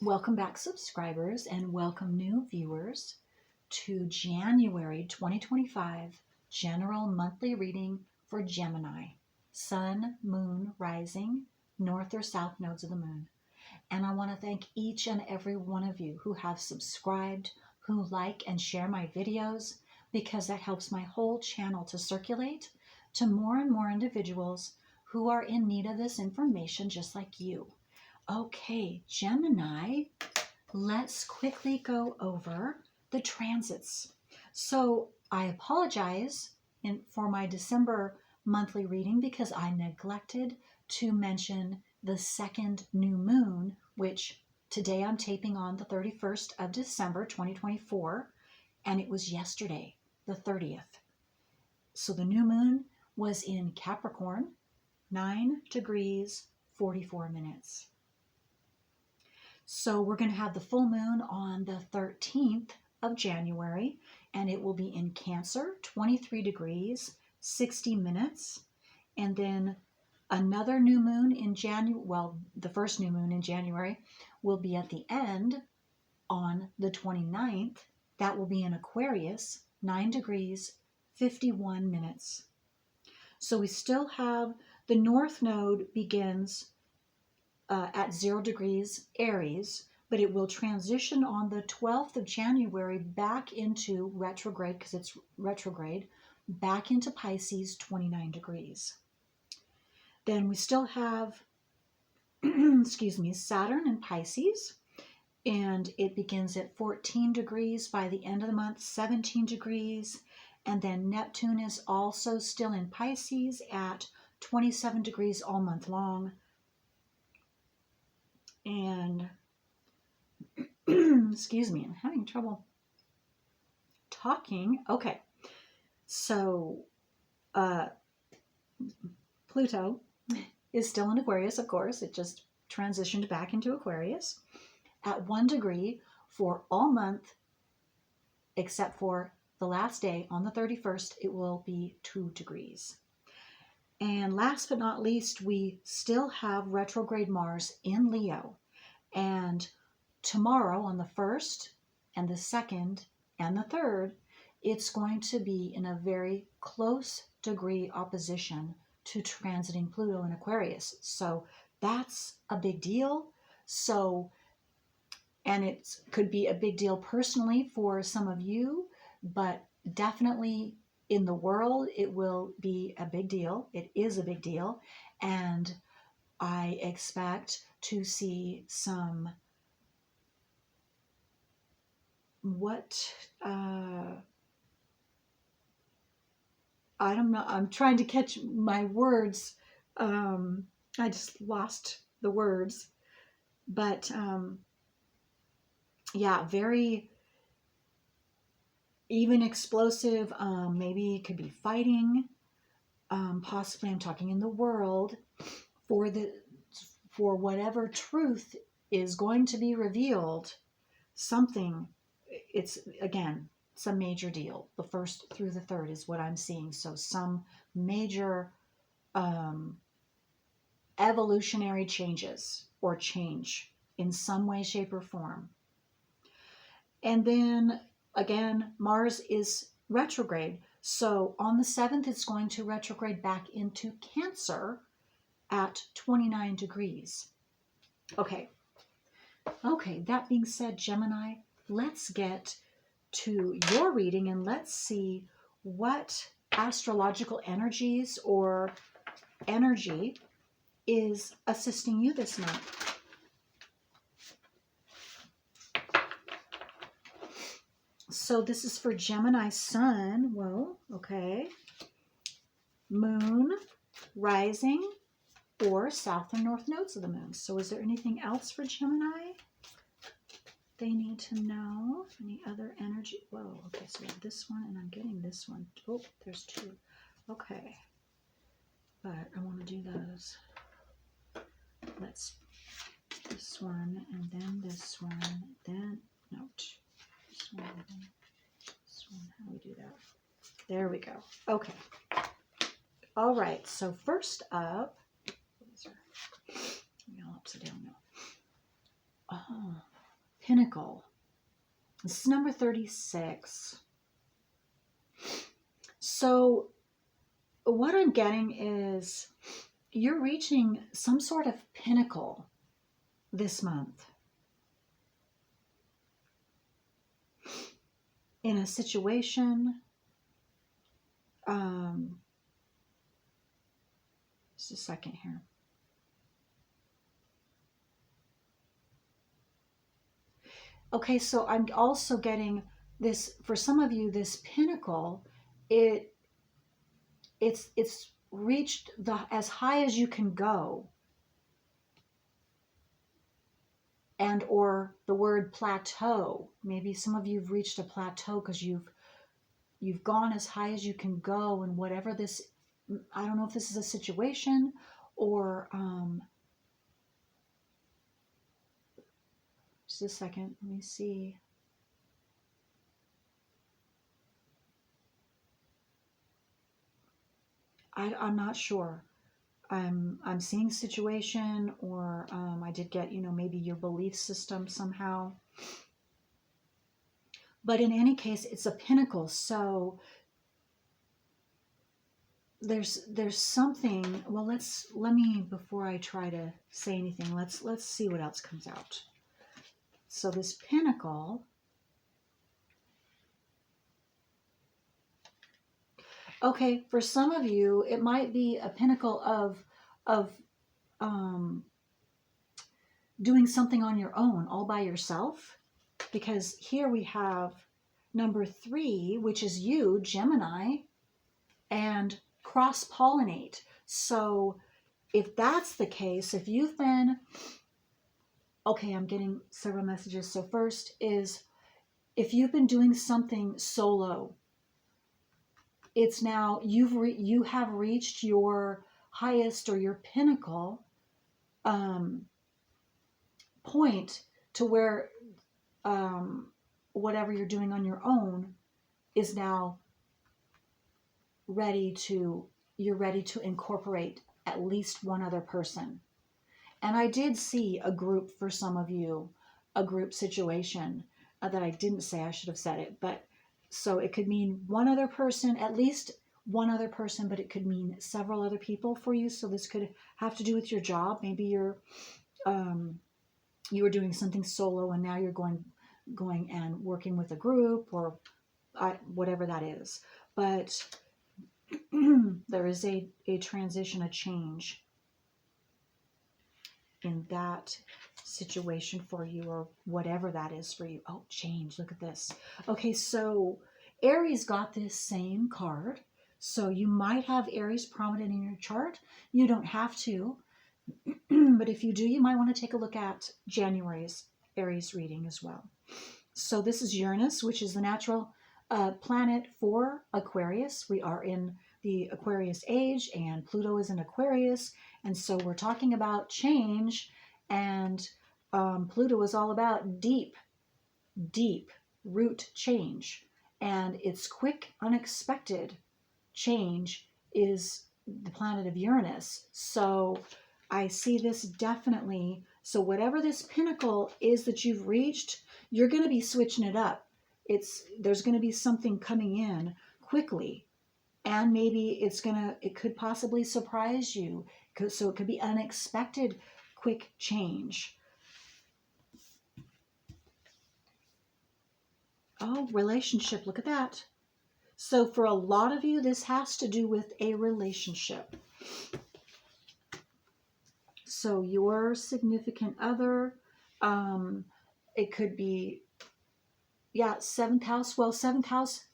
Welcome back, subscribers, and welcome new viewers to January 2025 General Monthly Reading for Gemini, Sun, Moon, Rising, North or South Nodes of the Moon. And I want to thank each and every one of you who have subscribed, who like and share my videos, because that helps my whole channel to circulate to more and more individuals who are in need of this information just like you. Okay, Gemini, let's quickly go over the transits. So I apologize for my December monthly reading because I neglected to mention the second new moon, which today I'm taping on the 31st of December 2024, and it was yesterday, the 30th. So the new moon was in Capricorn, 9 degrees, 44 minutes. So we're going to have the full moon on the 13th of January, and it will be in Cancer, 23 degrees, 60 minutes. And then another new moon in January, well, the first new moon in January will be at the end on the 29th. That will be in Aquarius, 9 degrees, 51 minutes. So we still have the North Node begins at 0 degrees Aries, but it will transition on the 12th of January back into retrograde, because it's retrograde, back into Pisces, 29 degrees. Then we still have, excuse me, Saturn in Pisces, and it begins at 14 degrees by the end of the month, 17 degrees, and then Neptune is also still in Pisces at 27 degrees all month long. And excuse me, I'm having trouble talking. Okay, so Pluto is still in Aquarius, of course. It just transitioned back into Aquarius at 1 degree for all month, except for the last day on the 31st, it will be 2 degrees. And last but not least, we still have retrograde Mars in Leo. And tomorrow on the 1st and the 2nd and the 3rd, it's going to be in a very close degree opposition to transiting Pluto in Aquarius. So that's a big deal. So, and it could be a big deal personally for some of you, but definitely in the world, it will be a big deal. It is a big deal. And I expect to see some, I don't know, I'm trying to catch my words. I just lost the words. But yeah, very even explosive, maybe it could be fighting, possibly I'm talking in the world, for whatever truth is going to be revealed, something, it's again, it's a major deal. The 1st through the 3rd is what I'm seeing. So some major evolutionary changes or change in some way, shape, or form. And then again, Mars is retrograde. So on the 7th, it's going to retrograde back into Cancer at 29 degrees. Okay, that being said, Gemini, let's get to your reading and let's see what astrological energies or energy is assisting you this month. So this is for Gemini Sun, whoa, okay, Moon, Rising, or South or North Nodes of the Moon. So is there anything else for Gemini they need to know? Any other energy? Whoa, okay, so we have this one, and I'm getting this one. Oh, there's 2. Okay, but I want to do those. Let's this one, and then this one, then, no, this one, then this one. How do we do that? There we go. Okay. All right, so first up, these are all upside down now. Oh, Pinnacle. This is number 36. So what I'm getting is you're reaching some sort of pinnacle this month in a situation. Just a second here. Okay, so I'm also getting this, for some of you, this pinnacle, it's reached as high as you can go. And or the word plateau. Maybe some of you have reached a plateau because you've gone as high as you can go, and whatever this, I don't know if this is a situation or just a second, let me see. I'm not sure. I'm seeing situation, or I did get, maybe your belief system somehow. But in any case, it's a pinnacle. So there's something. Well, let me, before I try to say anything, let's see what else comes out. So this pinnacle. Okay, for some of you, it might be a pinnacle of doing something on your own, all by yourself. Because here we have number 3, which is you, Gemini, and cross-pollinate. So if that's the case, if you've been, okay, I'm getting several messages. So first is, if you've been doing something solo, it's now you have reached your highest or your pinnacle point to where whatever you're doing on your own is now you're ready to incorporate at least one other person. And I did see a group for some of you, a group situation that I didn't say, I should have said it, but so it could mean one other person, at least one other person, but it could mean several other people for you. So this could have to do with your job. Maybe you were doing something solo and now you're going and working with a group, or whatever that is. But there is a transition, a change in that situation for you, or whatever that is for you. Oh, change. Look at this. Okay, so Aries got this same card. So you might have Aries prominent in your chart. You don't have to. But if you do, you might want to take a look at January's Aries reading as well. So this is Uranus, which is the natural planet for Aquarius. We are in the Aquarius age, and Pluto is in Aquarius. And so we're talking about change, and Pluto is all about deep root change. And it's quick, unexpected change is the planet of Uranus. So I see this definitely. So whatever this pinnacle is that you've reached, you're going to be switching it up. There's going to be something coming in quickly, and maybe it could possibly surprise you. So it could be unexpected, quick change. Oh, relationship. Look at that. So for a lot of you, this has to do with a relationship. So your significant other, it could be, yeah, 7th house. Well, 7th house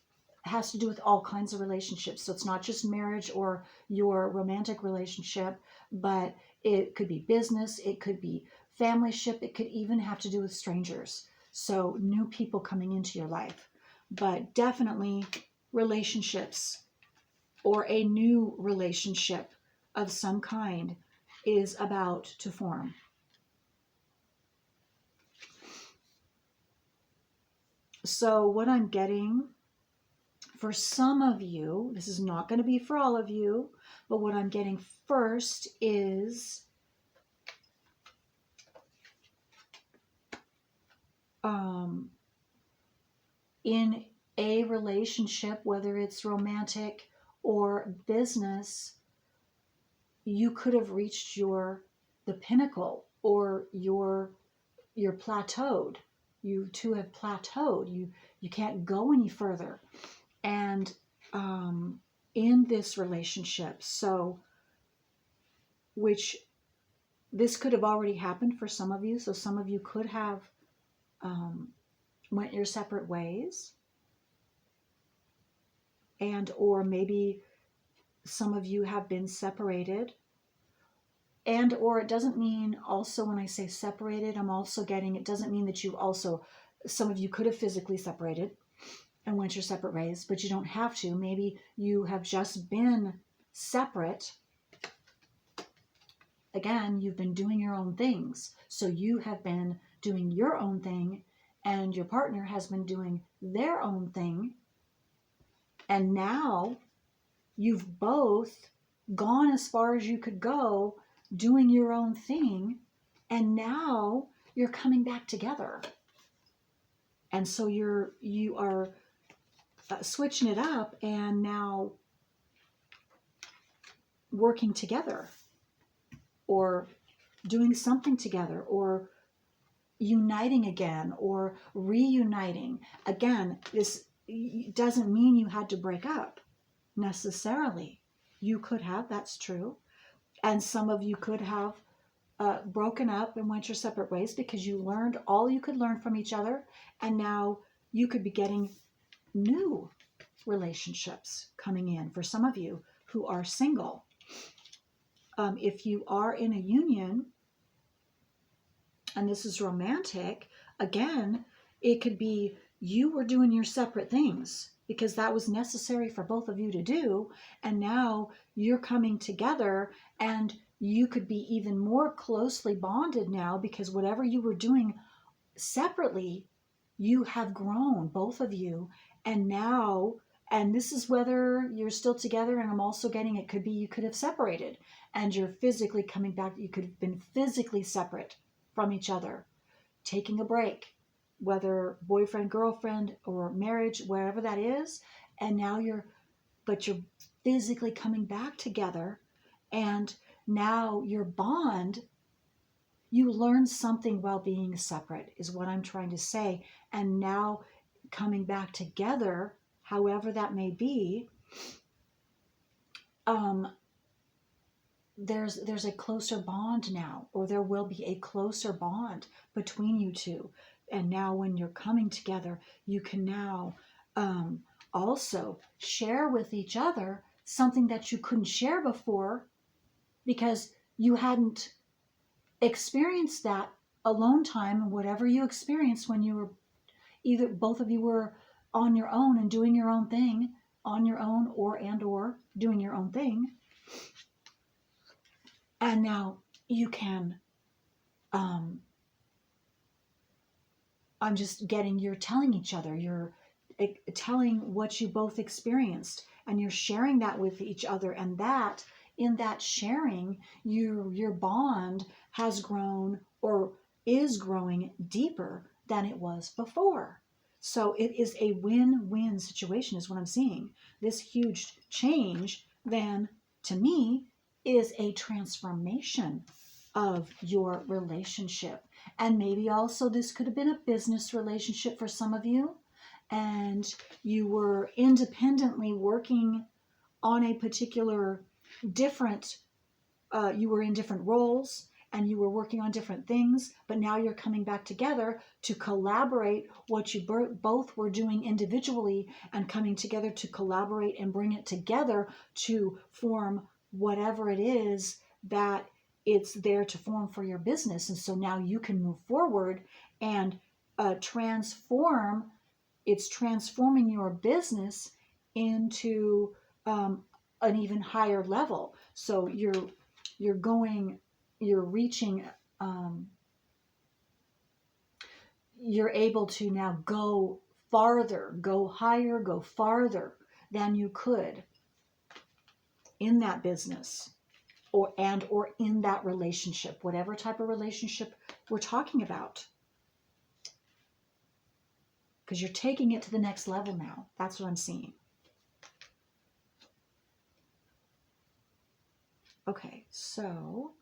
has to do with all kinds of relationships. So it's not just marriage or your romantic relationship, but it could be business, it could be familyship, it could even have to do with strangers. So new people coming into your life, but definitely relationships, or a new relationship of some kind is about to form. So what I'm getting for some of you, this is not going to be for all of you, but what I'm getting first is in a relationship, whether it's romantic or business, you could have reached the pinnacle, or you're plateaued. You two have plateaued. You can't go any further. And in this relationship, so which this could have already happened for some of you. So some of you could have went your separate ways, and or maybe some of you have been separated. And or it doesn't mean, also when I say separated, I'm also getting, it doesn't mean that you also, some of you could have physically separated and went your separate ways, but you don't have to. Maybe you have just been separate. Again, you've been doing your own things. So you have been doing your own thing, and your partner has been doing their own thing. And now you've both gone as far as you could go doing your own thing, and now you're coming back together. And so you are switching it up and now working together, or doing something together, or uniting again, or reuniting. Again, this doesn't mean you had to break up necessarily. You could have, that's true. And some of you could have broken up and went your separate ways because you learned all you could learn from each other. And now you could be getting new relationships coming in for some of you who are single. If you are in a union, and this is romantic, again, it could be you were doing your separate things because that was necessary for both of you to do. And now you're coming together, and you could be even more closely bonded now because whatever you were doing separately, you have grown, both of you. And now, and this is whether you're still together, and I'm also getting, it could be you could have separated and you're physically coming back. You could have been physically separate from each other, taking a break, whether boyfriend, girlfriend, or marriage, wherever that is. And now you're physically coming back together, and now your bond, you learned something while being separate, is what I'm trying to say. And now coming back together, however that may be, there's a closer bond now, or there will be a closer bond between you two. And now when you're coming together, you can now also share with each other something that you couldn't share before because you hadn't experienced that alone time, whatever you experienced when you were either, both of you were on your own and doing your own thing on your own, or doing your own thing. And now you can, I'm just getting, you're telling each other, you're telling what you both experienced, and you're sharing that with each other. And that, in that sharing, your bond has grown, or is growing deeper than it was before. So it is a win-win situation is what I'm seeing. This huge change then, to me, is a transformation of your relationship. And maybe also this could have been a business relationship for some of you, and you were independently working on a particular different, you were in different roles and you were working on different things, but now you're coming back together to collaborate what you both were doing individually, and coming together to collaborate and bring it together to form whatever it is that it's there to form for your business. And so now you can move forward and transform. It's transforming your business into an even higher level. So you're reaching, you're able to now go farther, go higher, go farther than you could in that business, or in that relationship, whatever type of relationship we're talking about. because you're taking it to the next level now. That's what I'm seeing. Okay, so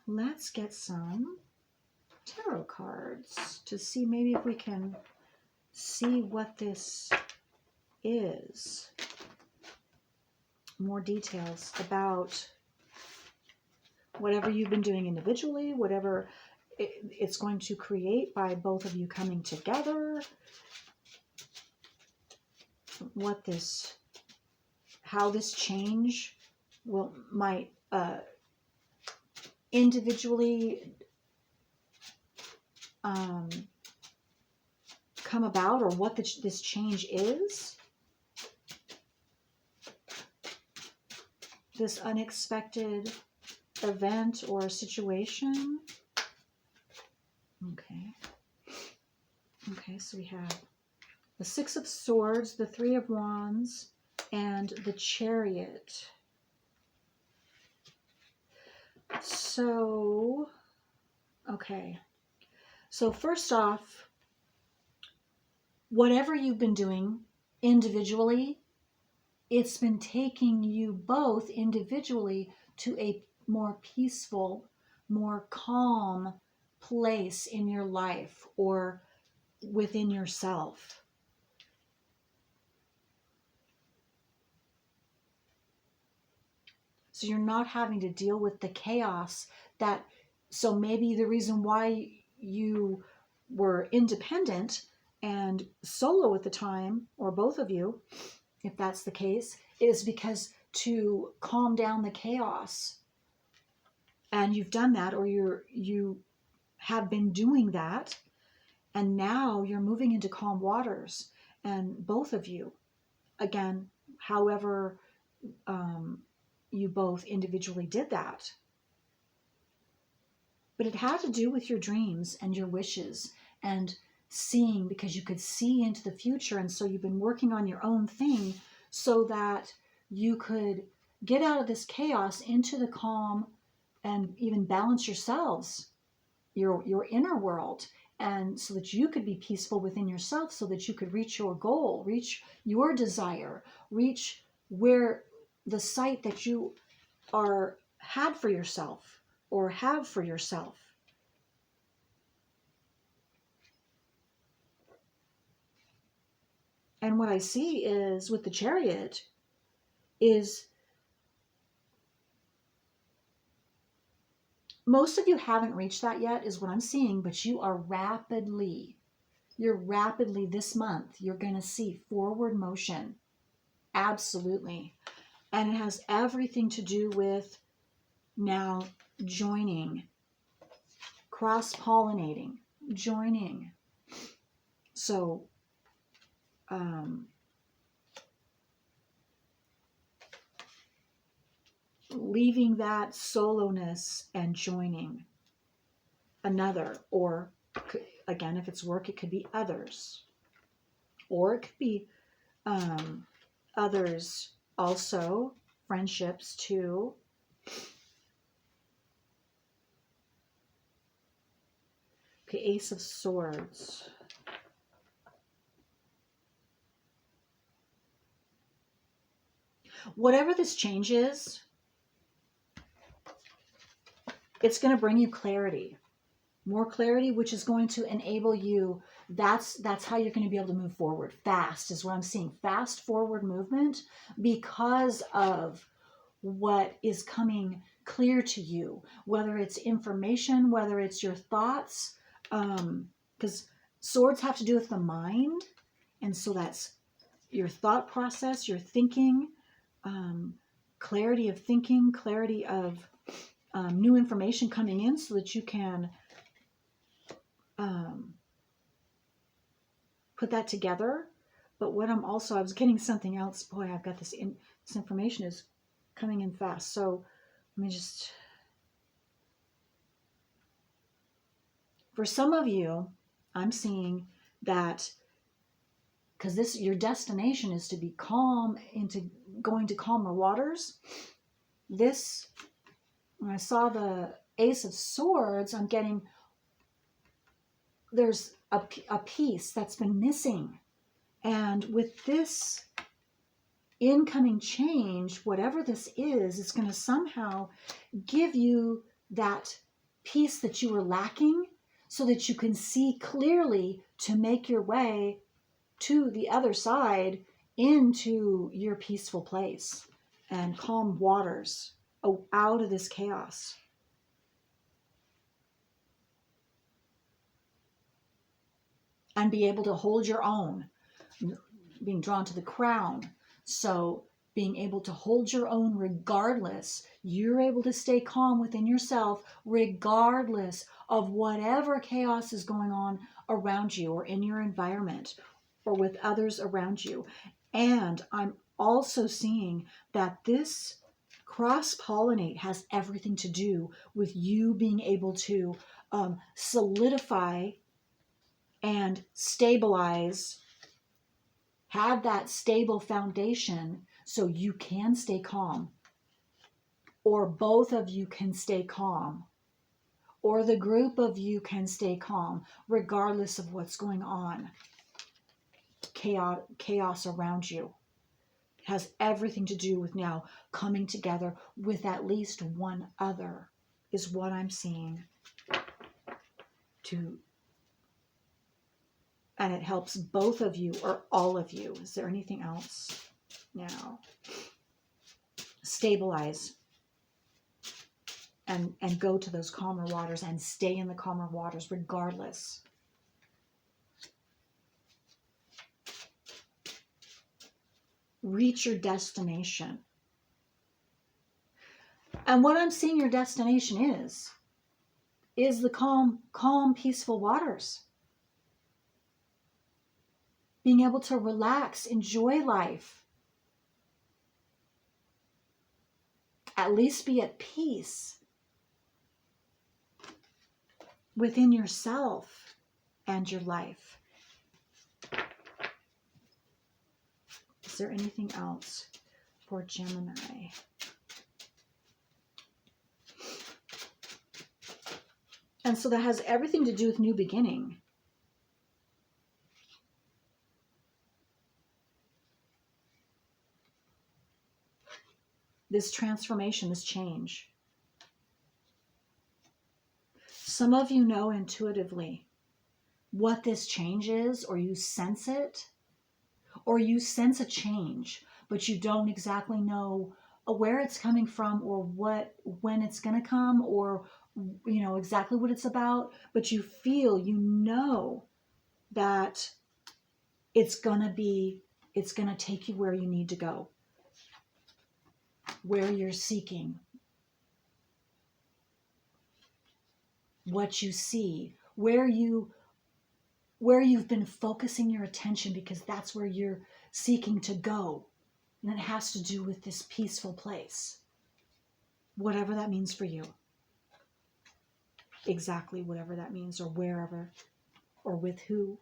let's get some tarot cards to see maybe if we can see what this is. More details about whatever you've been doing individually, whatever it's going to create by both of you coming together, what this, how this change might individually come about, or what this change is. This unexpected event or situation. Okay. Okay, so we have the Six of Swords, the Three of Wands, and the Chariot. So, okay. So first off, whatever you've been doing individually, it's been taking you both individually to a more peaceful, more calm place in your life or within yourself. So you're not having to deal with the chaos that, so maybe the reason why you were independent and solo at the time, or both of you, if that's the case, is because to calm down the chaos. And you've done that, or you have been doing that, and now you're moving into calm waters. And both of you, again, however you both individually did that. But it had to do with your dreams and your wishes and seeing, because you could see into the future. And so you've been working on your own thing so that you could get out of this chaos into the calm and even balance yourselves, your inner world, and so that you could be peaceful within yourself, so that you could reach your goal, reach your desire, reach where the sight that you had for yourself or have for yourself. And what I see is with the Chariot is most of you haven't reached that yet, is what I'm seeing, but you're rapidly this month, you're going to see forward motion. Absolutely. And it has everything to do with now joining, cross-pollinating, joining. So, leaving that soloness and joining another, or again, if it's work, it could be others, or it could be others also, friendships too. Okay, Ace of Swords. Whatever this change is, it's going to bring you clarity, more clarity, which is going to enable you. That's how you're going to be able to move forward fast, is what I'm seeing. Fast forward movement because of what is coming clear to you, whether it's information, whether it's your thoughts, because swords have to do with the mind. And so that's your thought process, your thinking, clarity of thinking, clarity of new information coming in, so that you can put that together. But what I was getting something else. Boy, I've got this information is coming in fast. So let me just, for some of you, I'm seeing that, because your destination is to be calm, into going to calmer waters. This, when I saw the Ace of Swords, I'm getting, there's a piece that's been missing. And with this incoming change, whatever this is, it's going to somehow give you that piece that you were lacking so that you can see clearly to make your way to the other side into your peaceful place and calm waters out of this chaos. And be able to hold your own, being drawn to the crown. So being able to hold your own regardless, you're able to stay calm within yourself regardless of whatever chaos is going on around you or in your environment or with others around you. And I'm also seeing that this cross-pollinate has everything to do with you being able to solidify and stabilize, have that stable foundation so you can stay calm, or both of you can stay calm, or the group of you can stay calm regardless of what's going on. Chaos around you has everything to do with now coming together with at least one other, is what I'm seeing. And it helps both of you or all of you. Is there anything else? Now, stabilize and go to those calmer waters and stay in the calmer waters regardless. Reach your destination. And what I'm seeing your destination is the calm, peaceful waters. Being able to relax, enjoy life. At least be at peace within yourself and your life. Is there anything else for Gemini? And so that has everything to do with new beginning. This transformation, this change. Some of you know intuitively what this change is, or you sense it, or you sense a change, but you don't exactly know where it's coming from or when it's going to come, or exactly what it's about, but you feel, that it's going to take you where you need to go, where you're seeking, what you see, where you've been focusing your attention, because that's where you're seeking to go. And it has to do with this peaceful place, whatever that means for you. Exactly whatever that means, or wherever, or with who.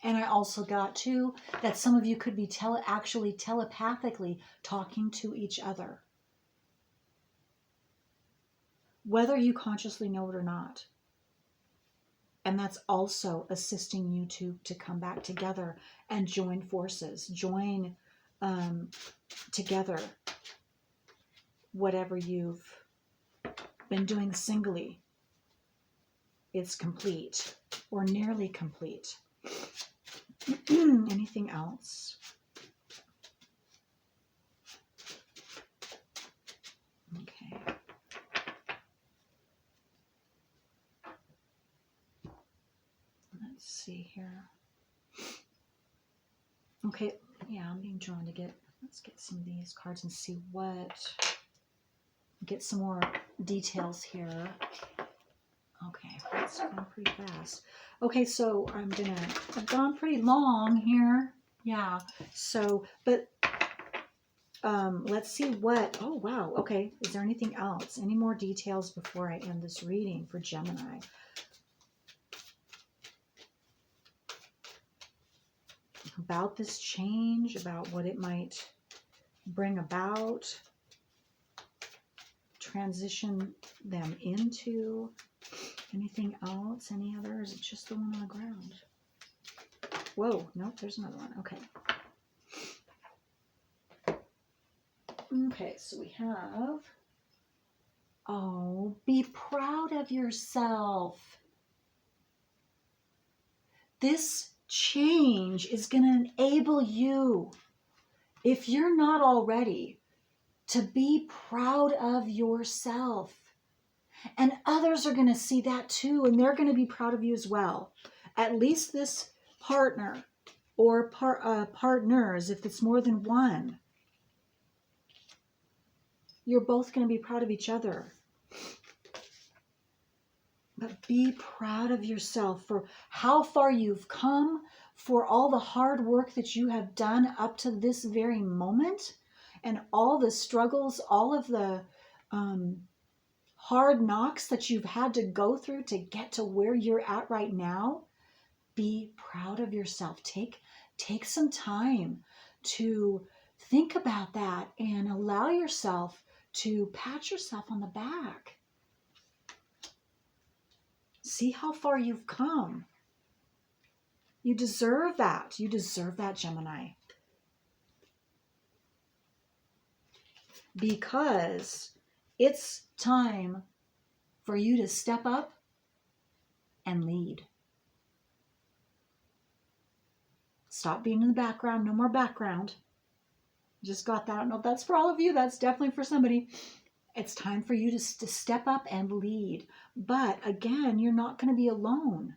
And I also got too that some of you could be actually telepathically talking to each other, whether you consciously know it or not. And that's also assisting you to come back together and join forces, join together whatever you've been doing singly. It's complete or nearly complete. Anything else? Okay. Let's see here. Okay, yeah, I'm being drawn to let's get some of these cards and see get some more details here. Okay, that's going pretty fast. Okay, so I've gone pretty long here. Yeah, so, but let's see oh wow, okay. Is there anything else? Any more details before I end this reading for Gemini? About this change, about what it might bring about. transition them into anything else? Any other? Or is it just the one on the ground? Whoa, nope, there's another one. Okay. Okay, so we have, oh, be proud of yourself. This change is going to enable you, if you're not already, to be proud of yourself. And others are going to see that too, and they're going to be proud of you as well. At least this partner or partners, if it's more than one, you're both going to be proud of each other. But be proud of yourself for how far you've come, for all the hard work that you have done up to this very moment, and all the struggles, all of the hard knocks that you've had to go through to get to where you're at right now. Be proud of yourself. Take some time to think about that and allow yourself to pat yourself on the back. See how far you've come. You deserve that. You deserve that, Gemini. Because it's time for you to step up and lead. Stop being in the background. No more background. Just got that. I don't know if that's for all of you. That's definitely for somebody. It's time for you to step up and lead. But again, you're not going to be alone,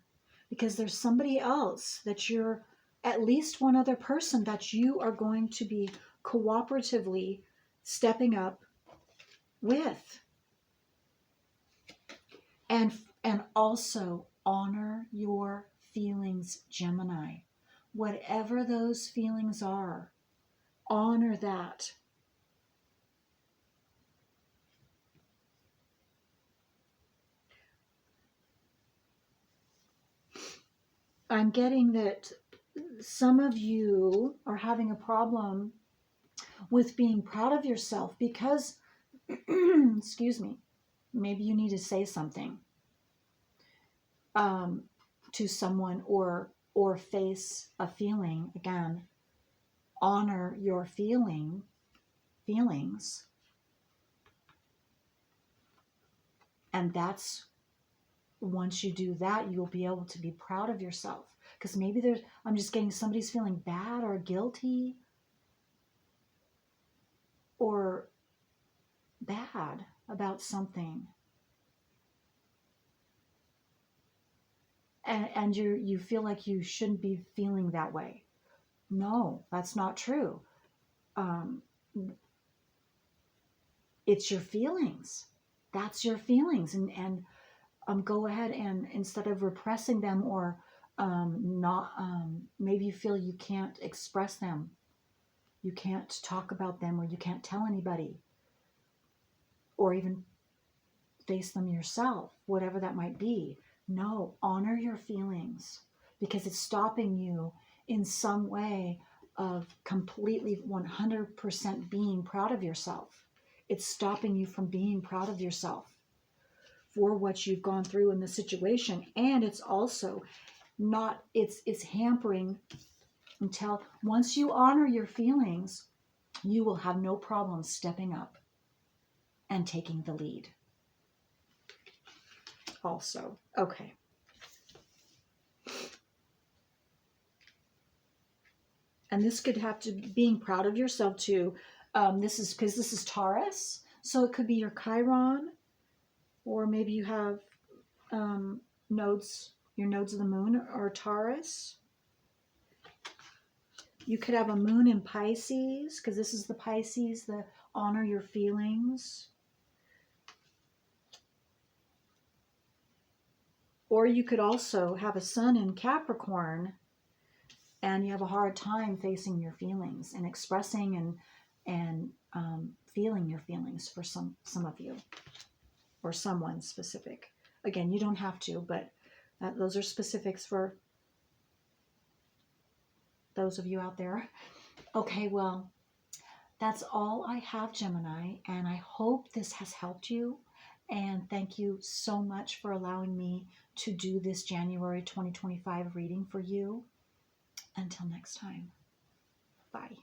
because there's somebody else that you're, at least one other person that you are going to be cooperatively stepping up with. And also honor your feelings, Gemini. Whatever those feelings are, honor that. I'm getting that some of you are having a problem with being proud of yourself because, excuse me, maybe you need to say something to someone or face a feeling. Again, honor your feelings. And that's, once you do that, you'll be able to be proud of yourself. Because maybe I'm just getting somebody's feeling bad or guilty or bad about something. And you feel like you shouldn't be feeling that way. No, that's not true. It's your feelings. That's your feelings. And go ahead and, instead of repressing them or maybe you feel you can't express them, you can't talk about them, or you can't tell anybody, or even face them yourself, whatever that might be. No, honor your feelings, because it's stopping you in some way of completely 100% being proud of yourself. It's stopping you from being proud of yourself for what you've gone through in the situation. And it's also not, it's hampering, until once you honor your feelings, you will have no problem stepping up and taking the lead. Also, okay. And this could have to being proud of yourself too. This is Taurus, so it could be your Chiron, or maybe you have your nodes of the moon are Taurus. You could have a moon in Pisces, because this is the Pisces, the honor your feelings. Or you could also have a sun in Capricorn, and you have a hard time facing your feelings and expressing and feeling your feelings for some of you, or someone specific. Again, you don't have to, but those are specifics for those of you out there. Okay, well, That's all I have, Gemini, and I hope this has helped you. And thank you so much for allowing me to do this January 2025 reading for you. Until next time, bye.